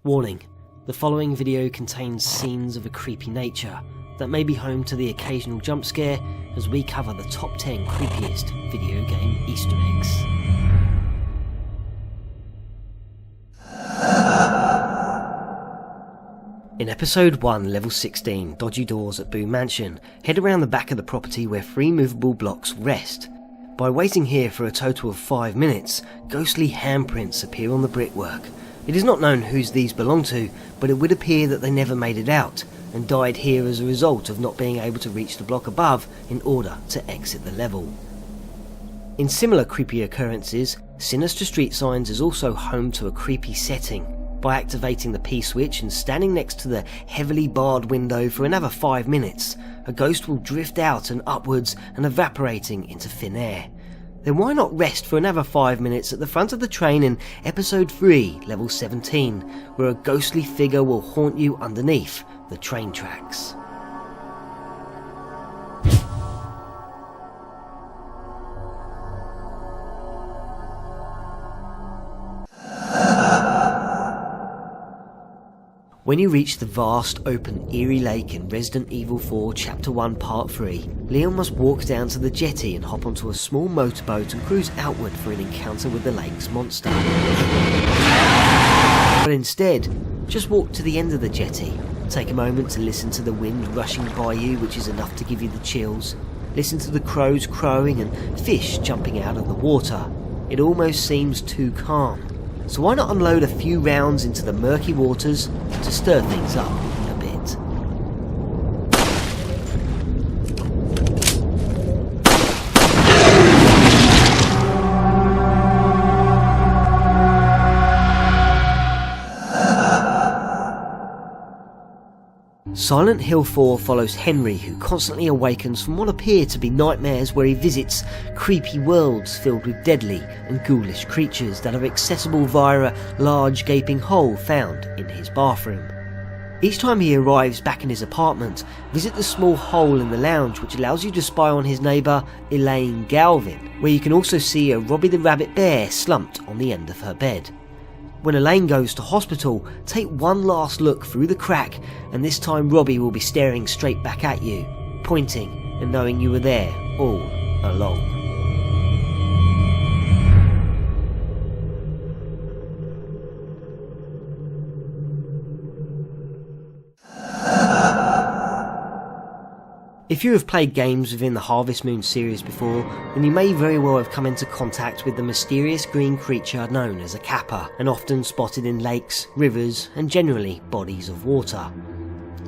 Warning, the following video contains scenes of a creepy nature that may be home to the occasional jump scare as we cover the top 10 creepiest video game Easter eggs. In episode 1, level 16, Dodgy Doors at Boo Mansion, head around the back of the property where 3 movable blocks rest. By waiting here for a total of 5 minutes, ghostly handprints appear on the brickwork. It is not known whose these belong to, but it would appear that they never made it out, and died here as a result of not being able to reach the block above in order to exit the level. In similar creepy occurrences, Sinister Street Signs is also home to a creepy setting. By activating the P-switch and standing next to the heavily barred window for another 5 minutes, a ghost will drift out and upwards and evaporating into thin air. Then why not rest for another 5 minutes at the front of the train in episode 3, level 17, where a ghostly figure will haunt you underneath the train tracks. When you reach the vast, open, eerie lake in Resident Evil 4 Chapter 1 Part 3, Leon must walk down to the jetty and hop onto a small motorboat and cruise outward for an encounter with the lake's monster. But instead, just walk to the end of the jetty, take a moment to listen to the wind rushing by you, which is enough to give you the chills, listen to the crows crowing and fish jumping out of the water. It almost seems too calm. So why not unload a few rounds into the murky waters to stir things up a bit? Silent Hill 4 follows Henry, who constantly awakens from what appear to be nightmares where he visits creepy worlds filled with deadly and ghoulish creatures that are accessible via a large gaping hole found in his bathroom. Each time he arrives back in his apartment, visit the small hole in the lounge which allows you to spy on his neighbour Elaine Galvin, where you can also see a Robbie the Rabbit bear slumped on the end of her bed. When Elaine goes to hospital, take one last look through the crack, and this time Robbie will be staring straight back at you, pointing and knowing you were there all along. If you have played games within the Harvest Moon series before, then you may very well have come into contact with the mysterious green creature known as a kappa, and often spotted in lakes, rivers, and generally bodies of water.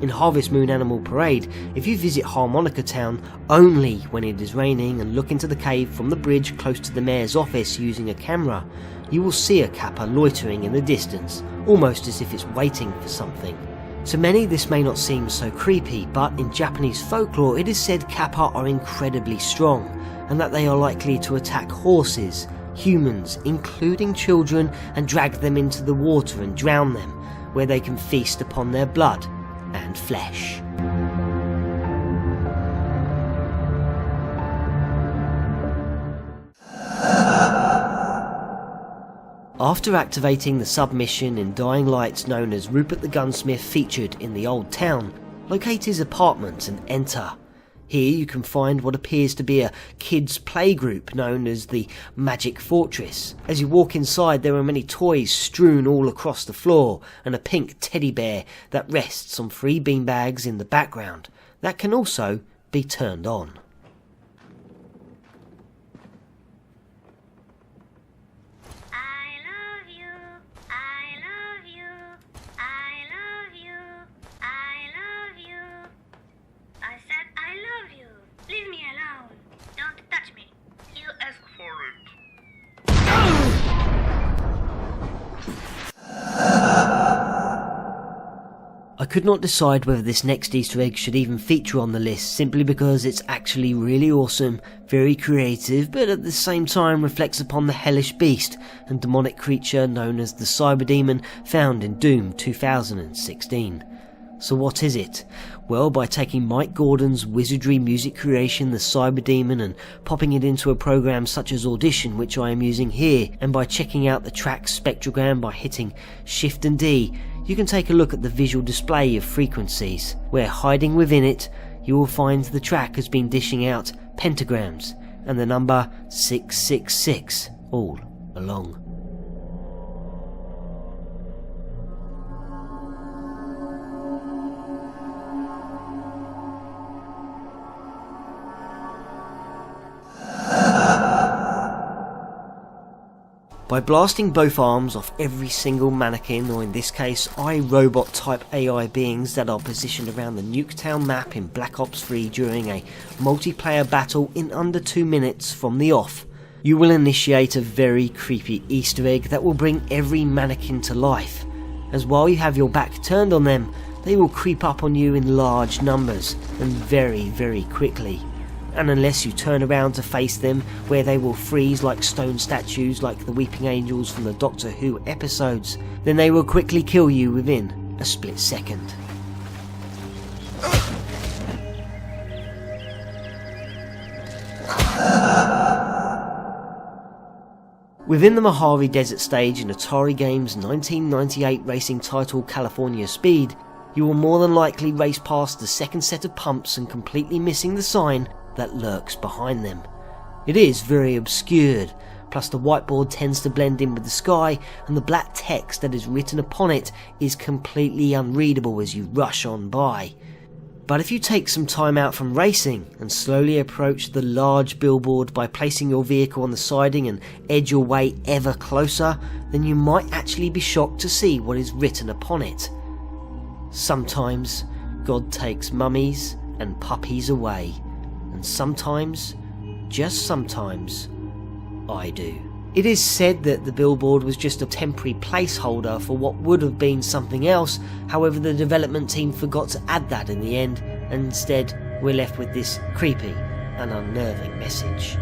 In Harvest Moon Animal Parade, if you visit Harmonica Town only when it is raining and look into the cave from the bridge close to the mayor's office using a camera, you will see a kappa loitering in the distance, almost as if it's waiting for something. To many this may not seem so creepy, but in Japanese folklore it is said kappa are incredibly strong, and that they are likely to attack horses, humans, including children, and drag them into the water and drown them, where they can feast upon their blood and flesh. After activating the submission in Dying Lights known as Rupert the Gunsmith featured in the Old Town, locate his apartment and enter. Here you can find what appears to be a kids' playgroup known as the Magic Fortress. As you walk inside, there are many toys strewn all across the floor and a pink teddy bear that rests on 3 beanbags in the background that can also be turned on. I could not decide whether this next Easter egg should even feature on the list, simply because it's actually really awesome, very creative, but at the same time reflects upon the hellish beast and demonic creature known as the Cyber Demon found in Doom 2016. So what is it? Well, by taking Mike Gordon's wizardry music creation, the Cyber Demon, and popping it into a program such as Audition, which I am using here, and by checking out the track spectrogram by hitting Shift and D, you can take a look at the visual display of frequencies, where hiding within it you will find the track has been dishing out pentagrams and the number 666 all along. By blasting both arms off every single mannequin, or in this case iRobot type AI beings that are positioned around the Nuketown map in Black Ops 3 during a multiplayer battle in under 2 minutes from the off, you will initiate a very creepy Easter egg that will bring every mannequin to life, as while you have your back turned on them, they will creep up on you in large numbers and very quickly. And unless you turn around to face them, where they will freeze like stone statues like the weeping angels from the Doctor Who episodes, then they will quickly kill you within a split second. Within the Mojave Desert stage in Atari Games' 1998 racing title California Speed, you will more than likely race past the second set of pumps and completely missing the sign that lurks behind them. It is very obscured, plus the whiteboard tends to blend in with the sky, and the black text that is written upon it is completely unreadable as you rush on by. But if you take some time out from racing and slowly approach the large billboard by placing your vehicle on the siding and edge your way ever closer, then you might actually be shocked to see what is written upon it. Sometimes God takes mummies and puppies away, and sometimes, just sometimes, I do. It is said that the billboard was just a temporary placeholder for what would have been something else, however the development team forgot to add that in the end, and instead we're left with this creepy and unnerving message.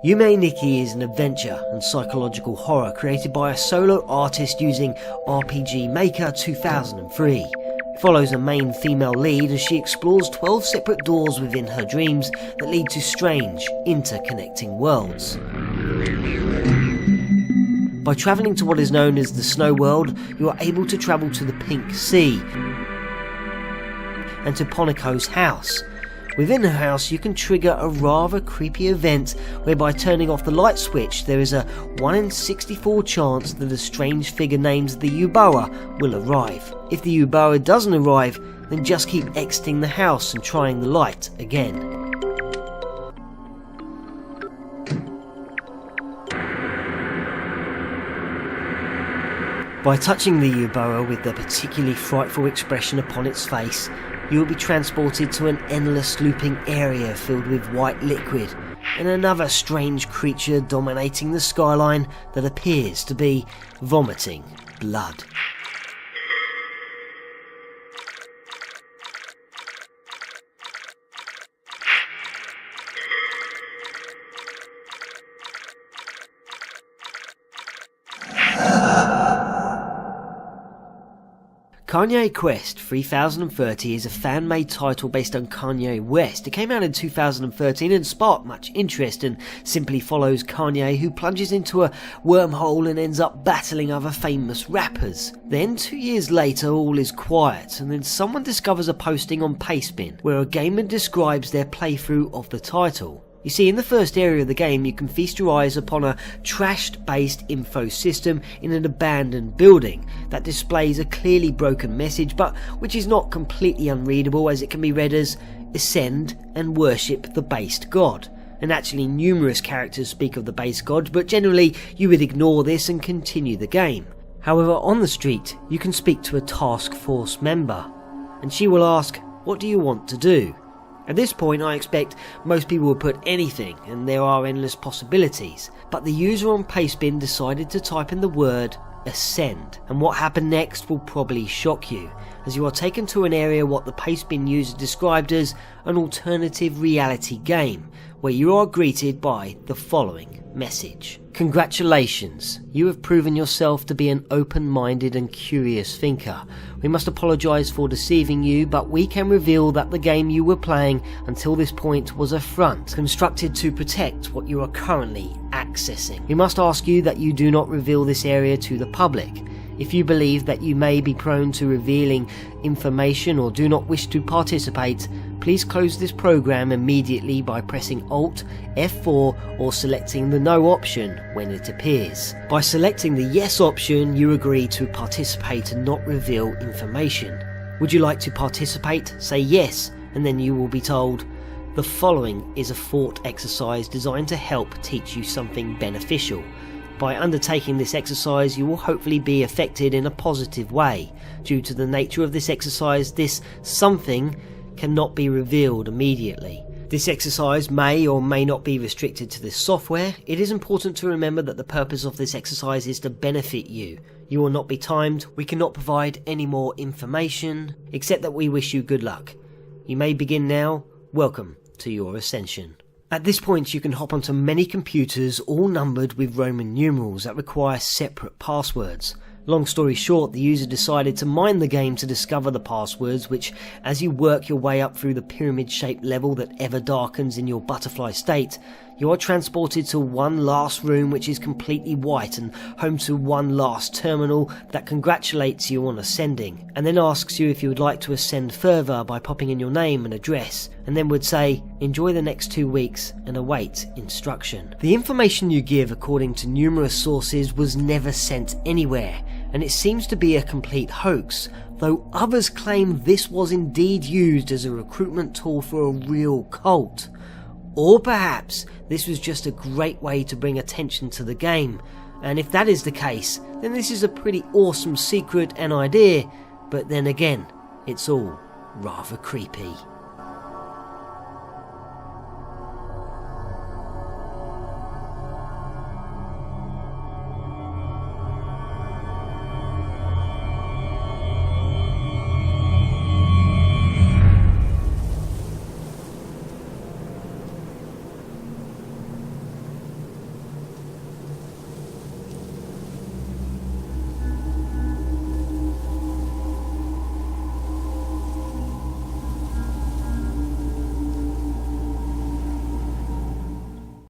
Yume Nikki is an adventure and psychological horror created by a solo artist using RPG Maker 2003. It follows a main female lead as she explores 12 separate doors within her dreams that lead to strange, interconnecting worlds. By travelling to what is known as the Snow World, you are able to travel to the Pink Sea and to Poneko's house. Within her house you can trigger a rather creepy event whereby turning off the light switch there is a 1 in 64 chance that a strange figure named the Yubawa will arrive. If the Yubawa doesn't arrive, then just keep exiting the house and trying the light again. By touching the Yubawa with a particularly frightful expression upon its face, you will be transported to an endless looping area filled with white liquid and another strange creature dominating the skyline that appears to be vomiting blood. Kanye Quest 3030 is a fan-made title based on Kanye West. It came out in 2013 and sparked much interest and simply follows Kanye, who plunges into a wormhole and ends up battling other famous rappers. Then 2 years later all is quiet, and then someone discovers a posting on Pastebin where a gamer describes their playthrough of the title. You see, in the first area of the game you can feast your eyes upon a trashed-based info system in an abandoned building that displays a clearly broken message, but which is not completely unreadable, as it can be read as "Ascend and worship the based god." And actually numerous characters speak of the base god, but generally you would ignore this and continue the game. However, on the street you can speak to a task force member, and she will ask, "What do you want to do?" At this point I expect most people will put anything, and there are endless possibilities, but the user on Pastebin decided to type in the word "ascend," and what happened next will probably shock you, as you are taken to an area what the Pastebin user described as an alternative reality game, where you are greeted by the following message: Congratulations, you have proven yourself to be an open-minded and curious thinker. We must apologise for deceiving you, but we can reveal that the game you were playing until this point was a front, constructed to protect what you are currently accessing. We must ask you that you do not reveal this area to the public. If you believe that you may be prone to revealing information or do not wish to participate, please close this program immediately by pressing Alt F4 or selecting the No option when it appears. By selecting the Yes option, you agree to participate and not reveal information. Would you like to participate? Say yes, and then you will be told, "The following is a thought exercise designed to help teach you something beneficial. By undertaking this exercise, you will hopefully be affected in a positive way. Due to the nature of this exercise, this something cannot be revealed immediately. This exercise may or may not be restricted to this software. It is important to remember that the purpose of this exercise is to benefit you. You will not be timed. We cannot provide any more information, except that we wish you good luck. You may begin now. Welcome to your ascension." At this point you can hop onto many computers, all numbered with Roman numerals that require separate passwords. Long story short, the user decided to mine the game to discover the passwords, which, as you work your way up through the pyramid-shaped level that ever darkens in your butterfly state, you are transported to one last room which is completely white and home to one last terminal that congratulates you on ascending, and then asks you if you would like to ascend further by popping in your name and address, and then would say, "Enjoy the next 2 weeks and await instruction." The information you give, according to numerous sources, was never sent anywhere, and it seems to be a complete hoax, though others claim this was indeed used as a recruitment tool for a real cult. Or perhaps this was just a great way to bring attention to the game, and if that is the case, then this is a pretty awesome secret and idea, but then again, it's all rather creepy.